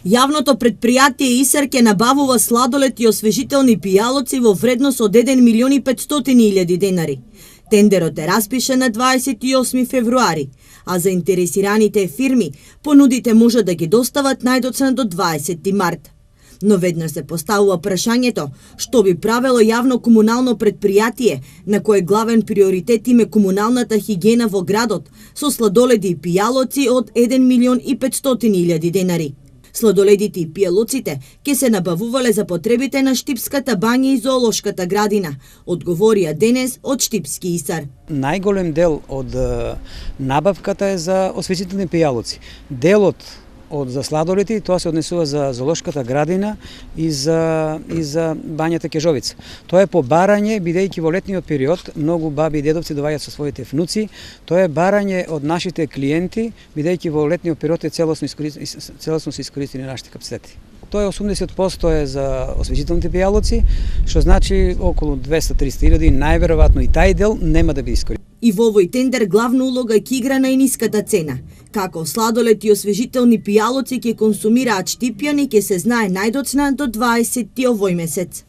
Јавното предпријатие ИСЕР ќе набавува сладолед и освежителни пијалоци во вредност од 1.500.000 денари. Тендерот е распишан на 28 февруари, а заинтересираните фирми понудите може да ги достават најдоцна до 20 март. Но веднаш се поставува прашањето што би правело јавно комунално предпријатие на кое главен приоритет им е комуналната хигиена во градот со сладоледи и пијалоци од 1.500.000 денари. Сладоледите и пијалоците ќе се набавувале за потребите на Штипската бања и зоолошката градина, одговорија денес од Штипски ИСАР. Најголем дел од набавката е за освежителни пијалоци. Делот за сладоледи, тоа се однесува за зоолошката градина и за бањата Кежовица. Тоа е по барање, бидејќи во летниот период многу баби и дедовци доаѓаат со своите внуци. Тоа е барање од нашите клиенти, бидејќи во летниот период е целосно се искористени нашите капацитети. Тоа е 80% е за освежителните пијалоци, што значи околу 200-300.000, најверојатно и тај дел нема да биде искористен. И во овој тендер главна улога ќе игра најниската цена. Како сладолед и освежителни пијалоци ќе консумираат штипјани ќе се знае најдоцна до 20 овој месец.